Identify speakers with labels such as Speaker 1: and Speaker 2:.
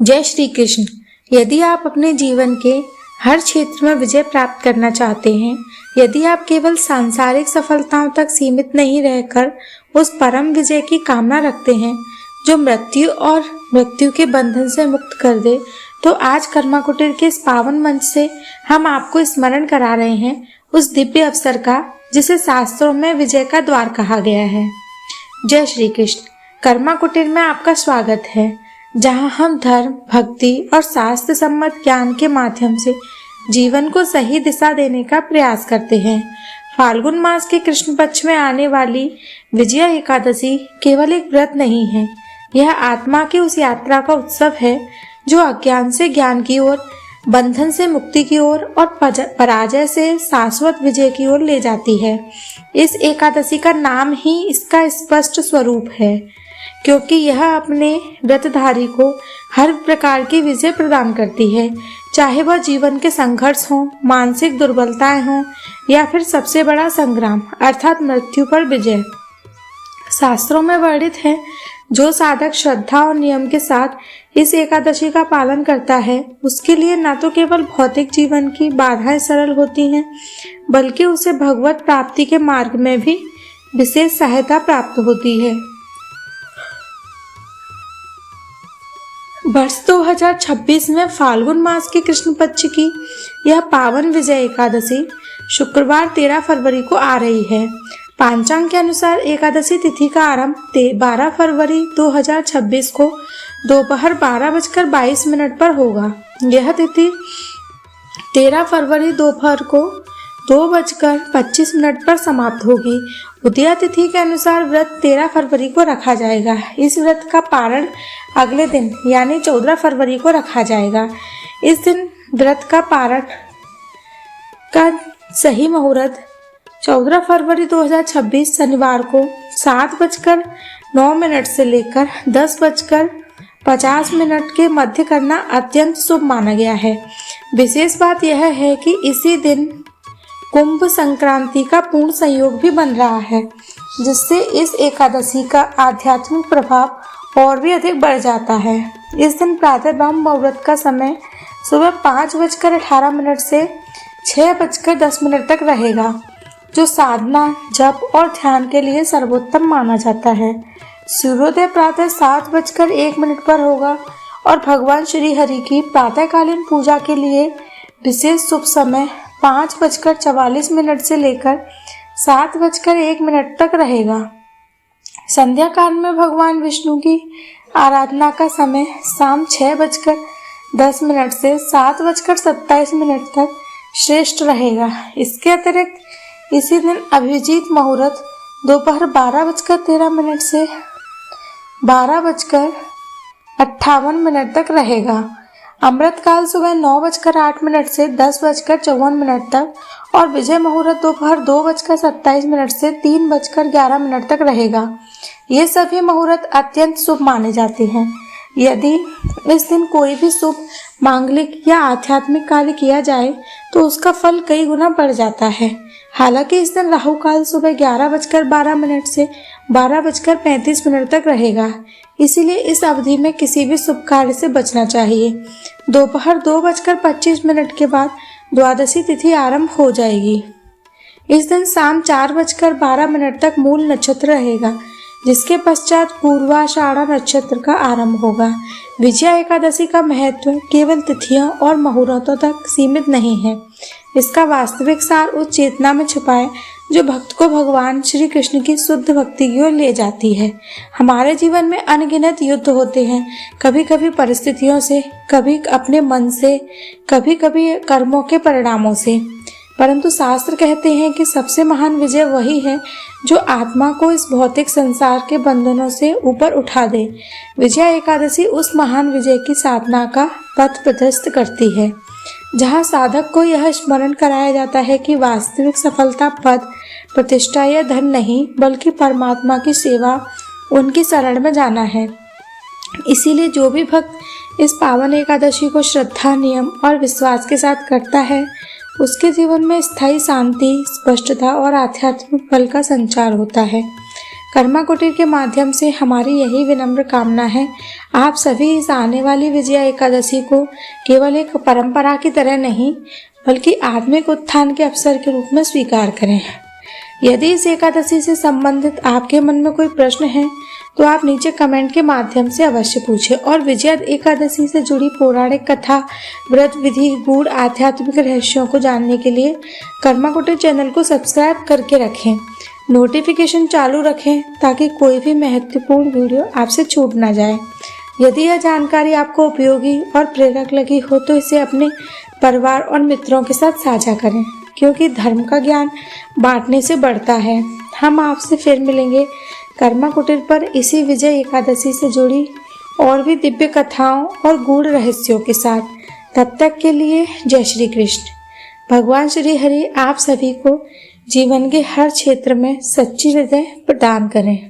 Speaker 1: जय श्री कृष्ण। यदि आप अपने जीवन के हर क्षेत्र में विजय प्राप्त करना चाहते हैं, यदि आप केवल सांसारिक सफलताओं तक सीमित नहीं रहकर उस परम विजय की कामना रखते हैं जो मृत्यु और मृत्यु के बंधन से मुक्त कर दे, तो आज कर्मा कुटीर के इस पावन मंच से हम आपको स्मरण करा रहे हैं उस दिव्य अवसर का जिसे शास्त्रों में विजय का द्वार कहा गया है। जय श्री कृष्ण। कर्मा कुटीर में आपका स्वागत है, जहां हम धर्म, भक्ति और शास्त्र सम्मत ज्ञान के माध्यम से जीवन को सही दिशा देने का प्रयास करते हैं। फाल्गुन मास के कृष्ण पक्ष में आने वाली विजया एकादशी केवल एक व्रत नहीं है, यह आत्मा की उस यात्रा का उत्सव है जो अज्ञान से ज्ञान की ओर, बंधन से मुक्ति की ओर और पराजय से शाश्वत विजय की ओर ले जाती है। इस एकादशी का नाम ही इसका स्पष्ट स्वरूप है, क्योंकि यह अपने व्रतधारी को हर प्रकार की विजय प्रदान करती है, चाहे वह जीवन के संघर्ष हों, मानसिक दुर्बलताएं हों या फिर सबसे बड़ा संग्राम अर्थात मृत्यु पर विजय। शास्त्रों में वर्णित है, जो साधक श्रद्धा और नियम के साथ इस एकादशी का पालन करता है, उसके लिए न तो केवल भौतिक जीवन की बाधाएं सरल होती हैं, बल्कि उसे भगवत प्राप्ति के मार्ग में भी विशेष सहायता प्राप्त होती है। वर्ष 2026 में फाल्गुन मास के कृष्ण पक्ष की यह पावन विजय एकादशी शुक्रवार 13 फरवरी को आ रही है। पांचांग के अनुसार एकादशी तिथि का आरंभ 12 फरवरी 2026 को दोपहर 12:22 पर होगा। यह तिथि 13 फरवरी दोपहर को 2:25 पर समाप्त होगी। उदया तिथि के अनुसार व्रत 13 फरवरी को रखा जाएगा। इस व्रत का पारण अगले दिन यानी 14 फरवरी को रखा जाएगा। इस दिन व्रत का पारण का सही मुहूर्त 14 फरवरी 2026 शनिवार को 7:09 से लेकर 10:50 के मध्य करना अत्यंत शुभ माना गया है। विशेष बात यह है कि इसी दिन कुंभ संक्रांति का पूर्ण संयोग भी बन रहा है, जिससे इस एकादशी का आध्यात्मिक प्रभाव और भी अधिक बढ़ जाता है। इस दिन प्रातः ब्रह्म मुहूर्त का समय सुबह 5:18 से 6:10 तक रहेगा, जो साधना, जप और ध्यान के लिए सर्वोत्तम माना जाता है। सूर्योदय प्रातः 7:01 पर होगा और भगवान श्री हरि की प्रातःकालीन पूजा के लिए विशेष शुभ समय 5:44 से लेकर 7:01 तक रहेगा। संध्या काल में भगवान विष्णु की आराधना का समय शाम 6:10 से 7:27 तक श्रेष्ठ रहेगा। इसके अतिरिक्त इसी दिन अभिजीत मुहूर्त दोपहर 12:13 से 12:58 तक रहेगा। अमृत काल सुबह 9:08 से 10:54 तक और विजय मुहूर्त दोपहर 2:27 से 3:11 तक रहेगा। ये सभी मुहूर्त अत्यंत शुभ माने जाते हैं। यदि इस दिन कोई भी शुभ मांगलिक या आध्यात्मिक कार्य किया जाए तो उसका फल कई गुना बढ़ जाता है। हालांकि इस दिन राहु काल सुबह 11:12 से 12:35 तक रहेगा, इसीलिए इस अवधि में किसी भी शुभ कार्य से बचना चाहिए। दोपहर 2:25 के बाद द्वादशी तिथि आरंभ हो जाएगी। इस दिन शाम 4:12 तक मूल नक्षत्र रहेगा, जिसके पश्चात पूर्वाषाढ़ा नक्षत्र का आरंभ होगा। विजया एकादशी का महत्व केवल तिथियों और मुहूर्तों तक सीमित नहीं है। इसका वास्तविक सार उस चेतना में छुपा है जो भक्त को भगवान श्री कृष्ण की शुद्ध भक्ति की ओर ले जाती है। हमारे जीवन में अनगिनत युद्ध होते हैं, कभी कभी परिस्थितियों से, कभी अपने मन से, कभी कभी कर्मों के परिणामों से, परंतु शास्त्र कहते हैं कि सबसे महान विजय वही है जो आत्मा को इस भौतिक संसार के बंधनों से ऊपर उठा दे। विजया एकादशी उस महान विजय की साधना का पथ प्रशस्त करती है, जहाँ साधक को यह स्मरण कराया जाता है कि वास्तविक सफलता पद, प्रतिष्ठा या धन नहीं, बल्कि परमात्मा की सेवा, उनकी शरण में जाना है। इसीलिए जो भी भक्त इस पावन एकादशी को श्रद्धा, नियम और विश्वास के साथ करता है, उसके जीवन में स्थायी शांति, स्पष्टता और आध्यात्मिक बल का संचार होता है। कर्मा कुटीर के माध्यम से हमारी यही विनम्र कामना है, आप सभी इस आने वाली विजया एकादशी को केवल एक परंपरा की तरह नहीं बल्कि आत्मिक उत्थान के अवसर के रूप में स्वीकार करें। यदि इस एकादशी से संबंधित आपके मन में कोई प्रश्न है तो आप नीचे कमेंट के माध्यम से अवश्य पूछें और विजया एकादशी से जुड़ी पौराणिक कथा, व्रत विधि, गूढ़ आध्यात्मिक रहस्यों को जानने के लिए कर्मा कुटीर चैनल को सब्सक्राइब करके रखें, नोटिफिकेशन चालू रखें ताकि कोई भी महत्वपूर्ण वीडियो आपसे छूट ना जाए। यदि यह जानकारी आपको उपयोगी और प्रेरक लगी हो तो इसे अपने परिवार और मित्रों के साथ साझा करें, क्योंकि धर्म का ज्ञान बांटने से बढ़ता है। हम आपसे फिर मिलेंगे कर्मा कुटीर पर इसी विजय एकादशी से जुड़ी और भी दिव्य कथाओं और गूढ़ रहस्यों के साथ। तब तक के लिए जय श्री कृष्ण। भगवान श्री हरि आप सभी को जीवन के हर क्षेत्र में सच्ची हृदय प्रदान करें।